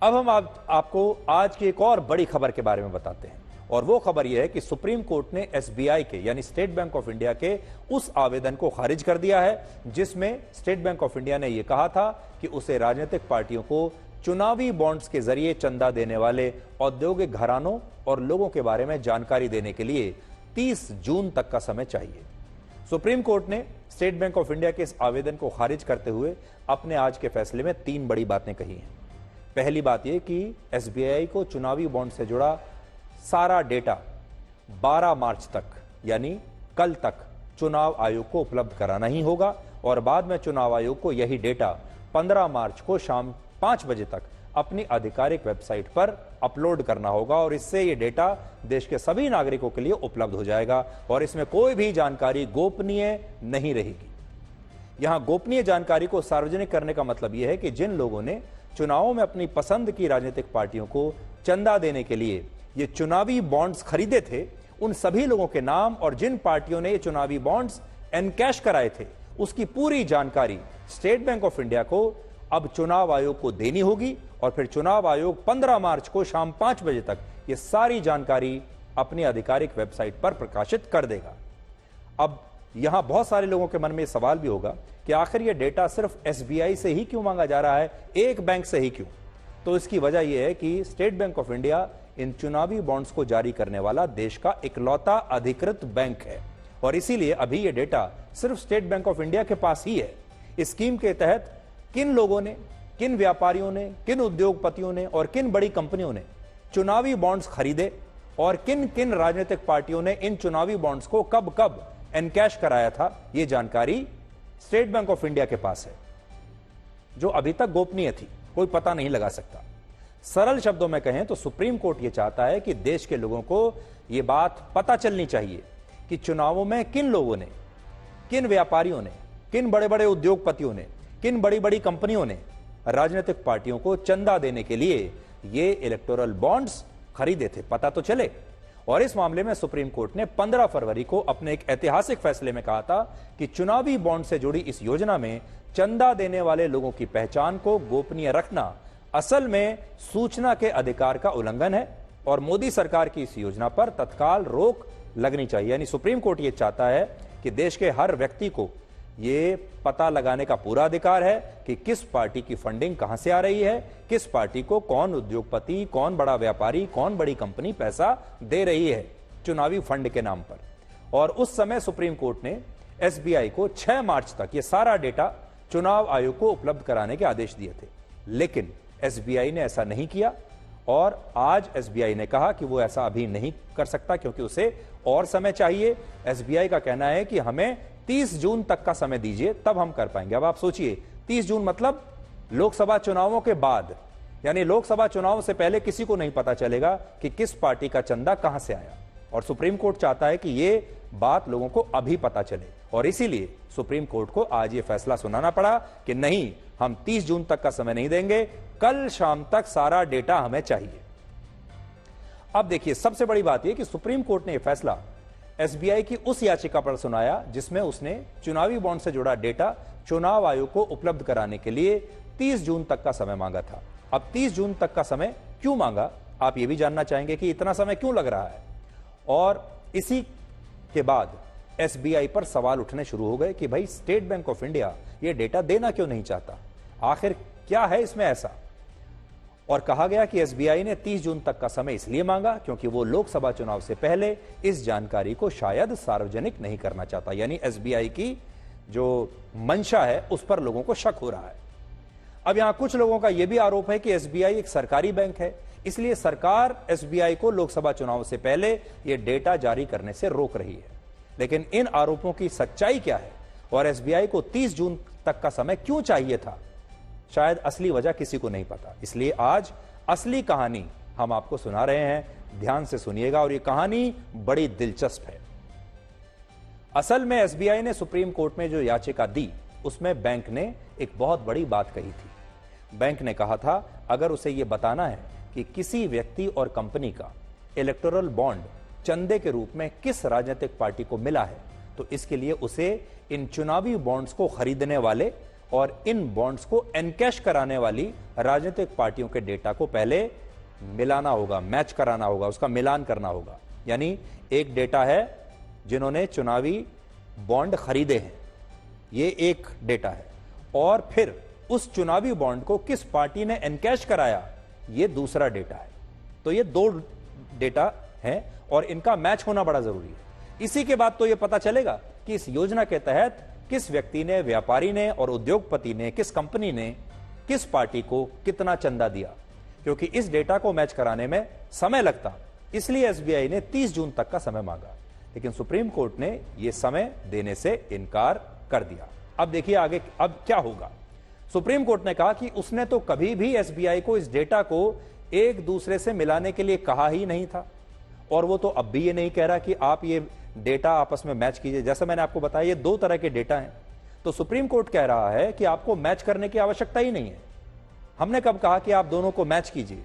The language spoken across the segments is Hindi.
अब हम आपको आज की एक और बड़ी खबर के बारे में बताते हैं, और वो खबर यह है कि सुप्रीम कोर्ट ने एसबीआई के यानी स्टेट बैंक ऑफ इंडिया के उस आवेदन को खारिज कर दिया है जिसमें स्टेट बैंक ऑफ इंडिया ने यह कहा था कि उसे राजनीतिक पार्टियों को चुनावी बॉन्ड्स के जरिए चंदा देने वाले औद्योगिक घरानों और लोगों के बारे में जानकारी देने के लिए 30 जून तक का समय चाहिए। सुप्रीम कोर्ट ने स्टेट बैंक ऑफ इंडिया के इस आवेदन को खारिज करते हुए अपने आज के फैसले में 3 बड़ी बातें कही हैं। पहली बात यह कि एसबीआई को चुनावी बॉन्ड से जुड़ा सारा डेटा 12 मार्च तक यानी कल तक चुनाव आयोग को उपलब्ध कराना ही होगा, और बाद में चुनाव आयोग को यही डेटा 15 मार्च को शाम 5 बजे तक अपनी आधिकारिक वेबसाइट पर अपलोड करना होगा, और इससे यह डेटा देश के सभी नागरिकों के लिए उपलब्ध हो जाएगा और इसमें कोई भी जानकारी गोपनीय नहीं रहेगी। यहां गोपनीय जानकारी को सार्वजनिक करने का मतलब यह है कि जिन लोगों ने चुनावों में अपनी पसंद की राजनीतिक पार्टियों को चंदा देने के लिए ये चुनावी बॉन्ड्स खरीदे थे, उन सभी लोगों के नाम और जिन पार्टियों ने ये चुनावी बॉन्ड्स एनकैश कराए थे उसकी पूरी जानकारी स्टेट बैंक ऑफ इंडिया को अब चुनाव आयोग को देनी होगी, और फिर चुनाव आयोग 15 मार्च को शाम 5 बजे तक ये सारी जानकारी अपनी आधिकारिक वेबसाइट पर प्रकाशित कर देगा। अब यहां बहुत सारे लोगों के मन में सवाल भी होगा कि आखिर यह डेटा सिर्फ एसबीआई से ही क्यों मांगा जा रहा है, एक बैंक से ही क्यों? तो इसकी वजह यह है कि state bank of India in चुनावी बॉन्ड्स को जारी करने वाला देश का इकलौता अधिकृत बैंक है, और इसीलिए अभी यह डेटा सिर्फ स्टेट बैंक ऑफ इंडिया के पास ही है। इस स्कीम के तहत किन लोगों ने, किन व्यापारियों ने, किन उद्योगपतियों ने और किन बड़ी कंपनियों ने चुनावी बॉन्ड्स खरीदे और किन किन राजनीतिक पार्टियों ने इन चुनावी बॉन्ड्स को कब कब एनकैश कराया था, यह जानकारी स्टेट बैंक ऑफ इंडिया के पास है, जो अभी तक गोपनीय थी, कोई पता नहीं लगा सकता। सरल शब्दों में कहें तो सुप्रीम कोर्ट यह चाहता है कि देश के लोगों को यह बात पता चलनी चाहिए कि चुनावों में किन लोगों ने, किन व्यापारियों ने, किन बड़े बड़े उद्योगपतियों ने, किन बड़ी बड़ी कंपनियों ने राजनीतिक पार्टियों को चंदा देने के लिए ये इलेक्टोरल बॉन्ड्स खरीदे थे, पता तो चले। और इस मामले में सुप्रीम कोर्ट ने 15 फरवरी को अपने एक ऐतिहासिक फैसले में कहा था कि चुनावी बॉन्ड से जुड़ी इस योजना में चंदा देने वाले लोगों की पहचान को गोपनीय रखना असल में सूचना के अधिकार का उल्लंघन है और मोदी सरकार की इस योजना पर तत्काल रोक लगनी चाहिए। यानी सुप्रीम कोर्ट यह चाहता है कि देश के हर व्यक्ति को यह पता लगाने का पूरा अधिकार है कि किस पार्टी की फंडिंग कहां से आ रही है, किस पार्टी को कौन उद्योगपति, कौन बड़ा व्यापारी, कौन बड़ी कंपनी पैसा दे रही है चुनावी फंड के नाम पर। और उस समय सुप्रीम कोर्ट ने एसबीआई को 6 मार्च तक यह सारा डेटा चुनाव आयोग को उपलब्ध कराने के आदेश दिए थे, लेकिन एसबीआई ने ऐसा नहीं किया, और आज एसबीआई ने कहा कि वो ऐसा अभी नहीं कर सकता क्योंकि उसे और समय चाहिए। एसबीआई का कहना है कि हमें 30 जून तक का समय दीजिए, तब हम कर पाएंगे। अब आप सोचिए, 30 जून मतलब लोकसभा चुनावों के बाद, यानी लोकसभा चुनाव से पहले किसी को नहीं पता चलेगा कि किस पार्टी का चंदा कहां से आया, और सुप्रीम कोर्ट चाहता है कि यह बात लोगों को अभी पता चले, और इसीलिए सुप्रीम कोर्ट को आज यह फैसला सुनाना पड़ा कि नहीं, हम 30 जून तक का समय नहीं देंगे, कल शाम तक सारा डेटा हमें चाहिए। अब देखिए, सबसे बड़ी बात यह कि सुप्रीम कोर्ट ने यह फैसला एसबीआई की उस याचिका पर सुनाया जिसमें उसने चुनावी बॉन्ड से जुड़ा डेटा चुनाव आयोग को उपलब्ध कराने के लिए 30 जून तक का समय मांगा था। अब 30 जून तक का समय क्यों मांगा, आप यह भी जानना चाहेंगे कि इतना समय क्यों लग रहा है। और इसी के बाद एसबीआई पर सवाल उठने शुरू हो गए कि भाई स्टेट बैंक ऑफ इंडिया यह डेटा देना क्यों नहीं चाहता, आखिर क्या है इसमें ऐसा। और कहा गया कि एसबीआई ने 30 जून तक का समय इसलिए मांगा क्योंकि वो लोकसभा चुनाव से पहले इस जानकारी को शायद सार्वजनिक नहीं करना चाहता। यानी एसबीआई की जो मंशा है उस पर लोगों को शक हो रहा है। अब यहां कुछ लोगों का यह भी आरोप है कि एसबीआई एक सरकारी बैंक है, इसलिए सरकार एसबीआई को लोकसभा चुनाव से पहले यह डेटा जारी करने से रोक रही है। लेकिन इन आरोपों की सच्चाई क्या है और एसबीआई को 30 जून तक का समय क्यों चाहिए था, शायद असली वजह किसी को नहीं पता। इसलिए आज असली कहानी हम आपको सुना रहे हैं, ध्यान से सुनिएगा, और यह कहानी बड़ी दिलचस्प है। असल में एसबीआई ने सुप्रीम कोर्ट में जो याचिका दी उसमें बैंक ने एक बहुत बड़ी बात कही थी। बैंक ने कहा था अगर उसे यह बताना है कि किसी व्यक्ति और कंपनी का इलेक्टोरल बॉन्ड चंदे के रूप में किस राजनीतिक पार्टी को मिला है, तो इसके लिए उसे इन चुनावी बॉन्ड्स को खरीदने वाले और इन बॉन्ड्स को एनकैश कराने वाली राजनीतिक पार्टियों के डेटा को पहले मिलाना होगा, मैच कराना होगा, उसका मिलान करना होगा। यानी एक डेटा है जिन्होंने चुनावी बॉन्ड खरीदे हैं, ये एक डेटा है, और फिर उस चुनावी बॉन्ड को किस पार्टी ने एनकैश कराया, ये दूसरा डेटा है। तो ये दो डेटा हैं और इनका मैच होना बड़ा जरूरी है। इसी के बाद तो ये पता चलेगा कि इस योजना के तहत किस व्यक्ति ने, व्यापारी ने और उद्योगपति ने, किस कंपनी ने किस पार्टी को कितना चंदा दिया। क्योंकि इस डेटा को मैच कराने में समय लगता, इसलिए एसबीआई ने 30 जून तक का समय मांगा, लेकिन सुप्रीम कोर्ट ने यह समय देने से इनकार कर दिया। अब देखिए आगे अब क्या होगा। सुप्रीम कोर्ट ने कहा कि उसने तो कभी भी एसबीआई को इस डेटा को एक दूसरे से मिलाने के लिए कहा ही नहीं था, और वो तो अब भी ये नहीं कह रहा कि आप ये डेटा आपस में मैच कीजिए। जैसे मैंने आपको बताया, ये दो तरह के डेटा हैं, तो सुप्रीम कोर्ट कह रहा है कि आपको मैच करने की आवश्यकता ही नहीं है। हमने कब कहा कि आप दोनों को मैच कीजिए,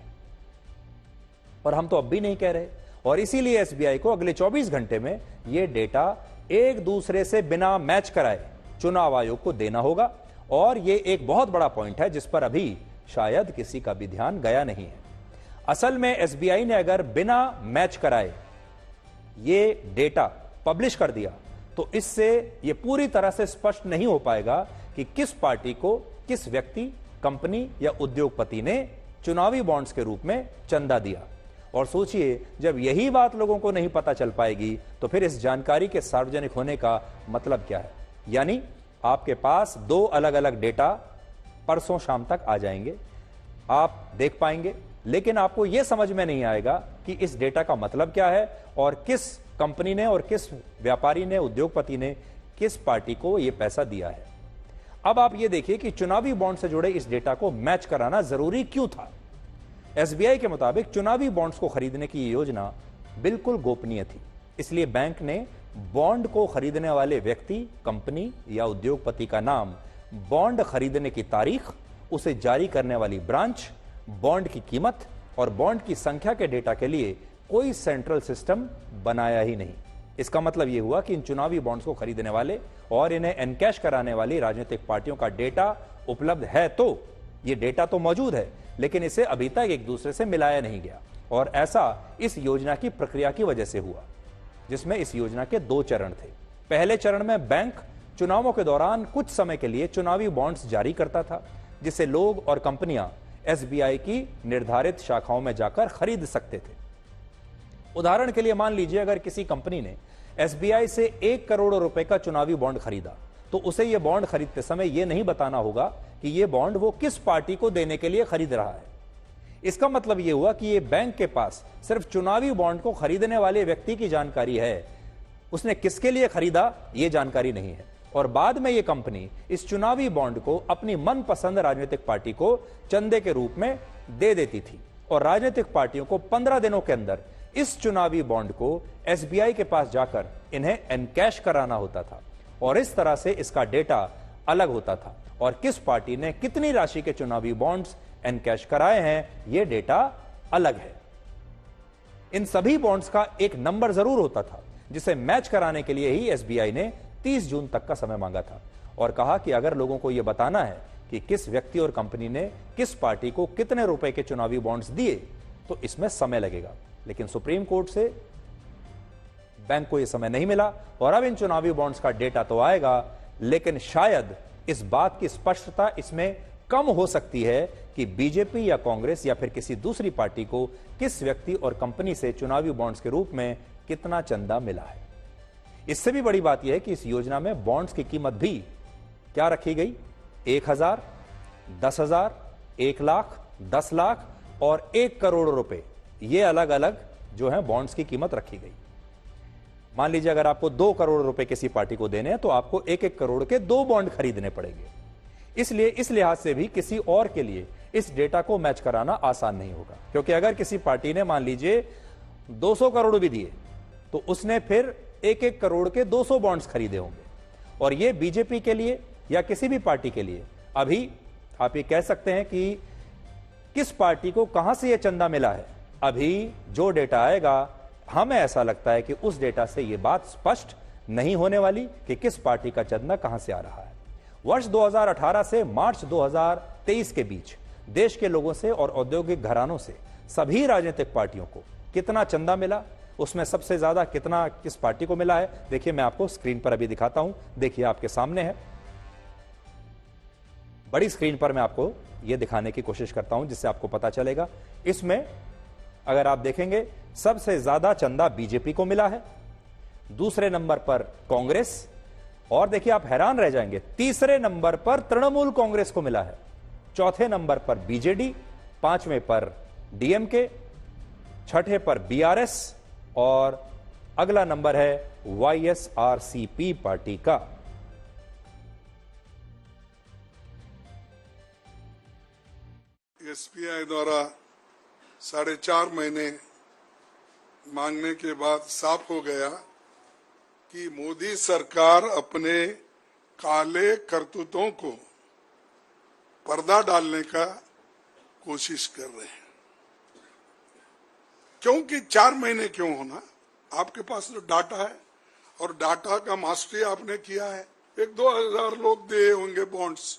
और हम तो अब भी नहीं कह रहे। और इसीलिए एसबीआई को अगले 24 घंटे में यह डेटा एक दूसरे से बिना मैच कराए चुनाव आयोग को देना होगा। और यह एक बहुत बड़ा पॉइंट है जिस पर अभी शायद किसी का भी ध्यान गया नहीं है। असल में एसबीआई ने अगर बिना मैच कराए ये डेटा पब्लिश कर दिया तो इससे यह पूरी तरह से स्पष्ट नहीं हो पाएगा कि किस पार्टी को किस व्यक्ति, कंपनी या उद्योगपति ने चुनावी बॉन्ड्स के रूप में चंदा दिया। और सोचिए, जब यही बात लोगों को नहीं पता चल पाएगी तो फिर इस जानकारी के सार्वजनिक होने का मतलब क्या है। यानी आपके पास दो अलग अलग डेटा परसों शाम तक आ जाएंगे, आप देख पाएंगे, लेकिन आपको यह समझ में नहीं आएगा कि इस डेटा का मतलब क्या है और किस कंपनी ने और किस व्यापारी ने, उद्योगपति ने किस पार्टी को यह पैसा दिया है। अब आप यह देखिए कि चुनावी बॉन्ड से जुड़े इस डेटा को मैच कराना जरूरी क्यों था। एसबीआई के मुताबिक चुनावी बॉन्ड्स को खरीदने की योजना बिल्कुल गोपनीय थी, इसलिए बैंक ने बॉन्ड को खरीदने वाले व्यक्ति, कंपनी या उद्योगपति का नाम, बॉन्ड खरीदने की तारीख, उसे जारी करने वाली ब्रांच, बॉन्ड की कीमत और बॉन्ड की संख्या के डेटा के लिए कोई सेंट्रल सिस्टम बनाया ही नहीं। इसका मतलब यह हुआ कि इन चुनावी बॉन्ड्स को खरीदने वाले और इन्हें एनकैश कराने वाली राजनीतिक पार्टियों का डेटा उपलब्ध है, तो यह डेटा तो मौजूद है, लेकिन इसे अभी तक एक दूसरे से मिलाया नहीं गया। और ऐसा इस योजना की प्रक्रिया की वजह से हुआ, जिसमें इस योजना के दो चरण थे। पहले चरण में बैंक चुनावों के दौरान कुछ समय के लिए चुनावी बॉन्ड्स जारी करता था, जिसे लोग और कंपनियां एसबीआई की निर्धारित शाखाओं में जाकर खरीद सकते थे। उदाहरण के लिए मान लीजिए, अगर किसी कंपनी ने एसबीआई से 1 करोड़ रुपए का चुनावी बॉन्ड खरीदा, तो उसे यह बॉन्ड खरीदते समय यह नहीं बताना होगा कि यह बॉन्ड वो किस पार्टी को देने के लिए खरीद रहा है। इसका मतलब यह हुआ कि यह बैंक के पास सिर्फ चुनावी बॉन्ड को खरीदने वाले व्यक्ति की जानकारी है, उसने किसके लिए खरीदा यह जानकारी नहीं है। और बाद में यह कंपनी इस चुनावी बॉन्ड को अपनी मनपसंद राजनीतिक पार्टी को चंदे के रूप में दे देती थी, और राजनीतिक पार्टियों को 15 दिनों के अंदर इस चुनावी बॉन्ड को एसबीआई के पास जाकर इन्हें एनकैश कराना होता था, और इस तरह से इसका डेटा अलग होता था, और किस पार्टी ने कितनी राशि के चुनावी बॉन्ड्स एनकैश कराए हैं यह डेटा अलग है। इन सभी बॉन्ड्स का एक नंबर जरूर होता था, जिसे मैच कराने के लिए ही एसबीआई ने 30 जून तक का समय मांगा था, और कहा कि अगर लोगों को यह बताना है कि किस व्यक्ति और कंपनी ने किस पार्टी को कितने रुपए के चुनावी बॉन्ड्स दिए तो इसमें समय लगेगा। लेकिन सुप्रीम कोर्ट से बैंक को यह समय नहीं मिला, और अब इन चुनावी बॉन्ड्स का डेटा तो आएगा, लेकिन शायद इस बात की स्पष्टता इसमें कम हो सकती है कि बीजेपी या कांग्रेस या फिर किसी दूसरी पार्टी को किस व्यक्ति और कंपनी से चुनावी बॉन्ड्स के रूप में कितना चंदा मिला है। इससे भी बड़ी बात यह है कि इस योजना में बॉन्ड्स की कीमत भी क्या रखी गई, 1000, 10,000, 1 लाख, 10 लाख और 1 करोड़ रुपए, ये अलग अलग जो है बॉन्ड्स की कीमत रखी गई। मान लीजिए अगर आपको 2 करोड़ रुपए किसी पार्टी को देने हैं तो आपको 1-1 करोड़ के 2 बॉन्ड खरीदने पड़ेंगे। इसलिए इस लिहाज से भी किसी और के लिए इस डेटा को मैच कराना आसान नहीं होगा, क्योंकि अगर किसी पार्टी ने मान लीजिए 200 करोड़ भी दिए तो उसने फिर 1-1 करोड़ के 200 बॉन्ड्स खरीदे होंगे, और यह बीजेपी के लिए या किसी भी पार्टी के लिए अभी आप ये कह सकते हैं कि किस पार्टी को कहां से यह चंदा मिला है, अभी जो डेटा आएगा हमें ऐसा लगता है कि उस डेटा से यह बात स्पष्ट नहीं होने वाली कि किस पार्टी का चंदा कहां से आ रहा है। वर्ष 2018 से मार्च 2023 के बीच देश के लोगों से और औद्योगिक घरानों से सभी राजनीतिक पार्टियों को कितना चंदा मिला, उसमें सबसे ज्यादा कितना किस पार्टी को मिला है, देखिए मैं आपको स्क्रीन पर अभी दिखाता हूं। देखिए आपके सामने है, बड़ी स्क्रीन पर मैं आपको यह दिखाने की कोशिश करता हूं जिससे आपको पता चलेगा। इसमें अगर आप देखेंगे सबसे ज्यादा चंदा बीजेपी को मिला है, दूसरे नंबर पर कांग्रेस, और देखिए आप हैरान रह जाएंगे तीसरे नंबर पर तृणमूल कांग्रेस को मिला है, चौथे नंबर पर बीजेडी, पांचवें पर डीएमके, छठे पर बीआरएस और अगला नंबर है वाईएसआरसीपी पार्टी का। एसबीआई द्वारा 4.5 महीने मांगने के बाद साफ हो गया कि मोदी सरकार अपने काले करतूतों को पर्दा डालने का कोशिश कर रहे हैं। क्योंकि 4 महीने क्यों होना, आपके पास जो डाटा है और डाटा का मास्टरी आपने किया है, 1-2 हजार लोग दिए होंगे बॉन्ड्स,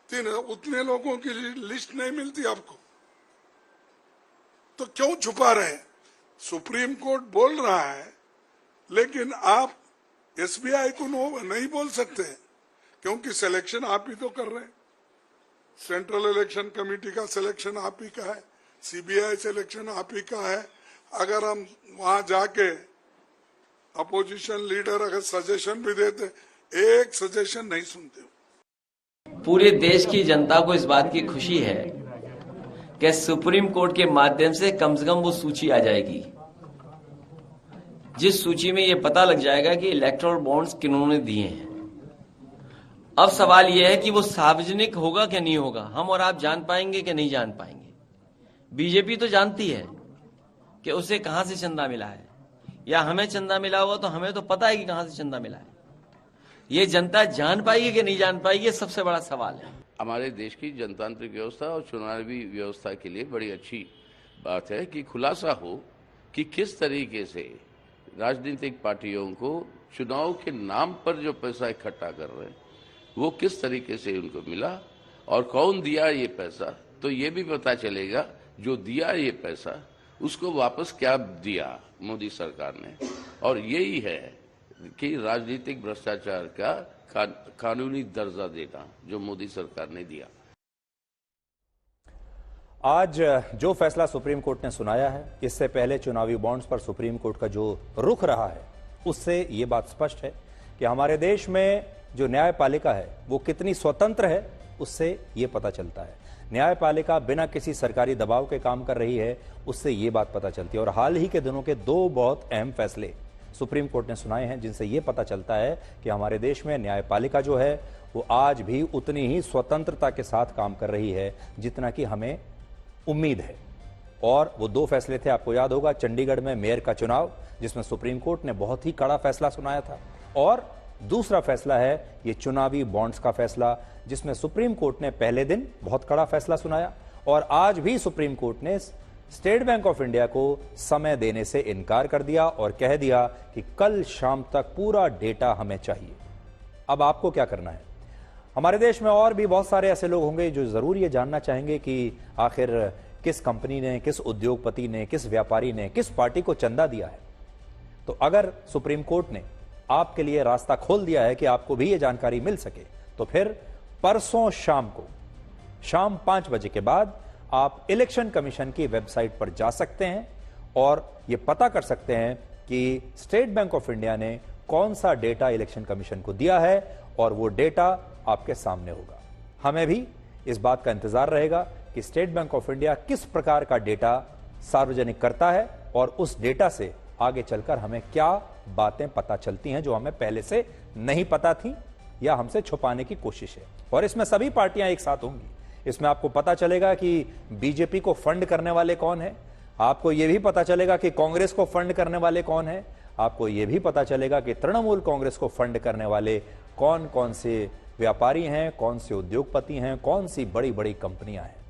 3 उतने लोगों की लिस्ट नहीं मिलती आपको, तो क्यों छुपा रहे हैं? सुप्रीम कोर्ट बोल रहा है लेकिन आप एसबीआई को नहीं बोल सकते क्योंकि सिलेक्शन आप ही तो कर रहे हैं। सेंट्रल इलेक्शन कमेटी का सिलेक्शन आप ही का है, सीबीआई सिलेक्शन आप ही का है। अगर हम वहां जाके अपोजिशन लीडर अगर सजेशन भी देते, एक सजेशन नहीं सुनते। पूरे देश की जनता को इस बात की खुशी है कि सुप्रीम कोर्ट के माध्यम से कम वो सूची आ जाएगी जिस सूची में यह पता लग जाएगा कि इलेक्टोरल बॉन्ड्स किन्होंने दिए हैं। अब सवाल यह है कि वो सार्वजनिक होगा कि नहीं होगा, हम और आप जान पाएंगे कि नहीं जान पाएंगे। बीजेपी तो जानती है कि उसे कहां से चंदा मिला है, या हमें चंदा मिला हुआ तो हमें तो पता है कि कहां से चंदा मिला है। ये जनता जान पाएगी कि नहीं जान पाएगी, ये सबसे बड़ा सवाल है। हमारे देश की जनतांत्रिक व्यवस्था और चुनावी व्यवस्था के लिए बड़ी अच्छी बात है कि खुलासा हो कि किस तरीके से राजनीतिक पार्टियों को चुनाव के नाम पर जो पैसा इकट्ठा कर रहे हैं वो किस तरीके से उनको मिला और कौन दिया ये पैसा, तो ये भी पता चलेगा जो दिया ये पैसा उसको वापस क्या दिया मोदी सरकार ने। और यही है कि राजनीतिक भ्रष्टाचार का कानूनी दर्जा देना जो मोदी सरकार ने दिया। आज जो फैसला सुप्रीम कोर्ट ने सुनाया है, इससे पहले चुनावी बॉन्ड्स पर सुप्रीम कोर्ट का जो रुख रहा है उससे ये बात स्पष्ट है कि हमारे देश में जो न्यायपालिका है वो कितनी स्वतंत्र है, उससे ये पता चलता है। न्यायपालिका बिना किसी सरकारी दबाव के काम कर रही है, उससे ये बात पता चलती है। और हाल ही के दिनों के 2 बहुत अहम फैसले सुप्रीम कोर्ट ने सुनाए हैं जिनसे ये पता चलता है कि हमारे देश में न्यायपालिका जो है वो आज भी उतनी ही स्वतंत्रता के साथ काम कर रही है जितना कि हमें उम्मीद है। और वो 2 फैसले थे, आपको याद होगा, चंडीगढ़ में मेयर का चुनाव जिसमें सुप्रीम कोर्ट ने बहुत ही कड़ा फैसला सुनाया था, और दूसरा फैसला है ये चुनावी बॉन्ड्स का फैसला जिसमें सुप्रीम कोर्ट ने पहले दिन बहुत कड़ा फैसला सुनाया और आज भी सुप्रीम कोर्ट ने स्टेट बैंक ऑफ इंडिया को समय देने से इनकार कर दिया और कह दिया कि कल शाम तक पूरा डेटा हमें चाहिए। अब आपको क्या करना है? हमारे देश में और भी बहुत सारे ऐसे लोग होंगे जो जरूर ये जानना चाहेंगे कि आखिर किस कंपनी ने, किस उद्योगपति ने, किस व्यापारी ने, किस पार्टी को चंदा दिया है। तो अगर सुप्रीम कोर्ट ने आपके लिए रास्ता खोल दिया है कि आपको भी ये जानकारी मिल सके, तो फिर परसों शाम को शाम 5 बजे के बाद आप इलेक्शन कमीशन की वेबसाइट पर जा सकते हैं और यह पता कर सकते हैं कि स्टेट बैंक ऑफ इंडिया ने कौन सा डेटा इलेक्शन कमीशन को दिया है और वो डेटा आपके सामने होगा। हमें भी इस बात का इंतजार रहेगा कि स्टेट बैंक ऑफ इंडिया किस प्रकार का डेटा सार्वजनिक करता है और उस डेटा से आगे चलकर हमें क्या बातें पता चलती हैं जो हमें पहले से नहीं पता थी या हमसे छुपाने की कोशिश है। और इसमें सभी पार्टियां एक साथ होंगी। इसमें आपको पता चलेगा कि बीजेपी को फंड करने वाले कौन है, आपको यह भी पता चलेगा कि कांग्रेस को फंड करने वाले कौन है, आपको यह भी पता चलेगा कि तृणमूल कांग्रेस को फंड करने वाले कौन कौन से व्यापारी हैं, कौन से उद्योगपति हैं, कौन सी बड़ी बड़ी कंपनियां हैं।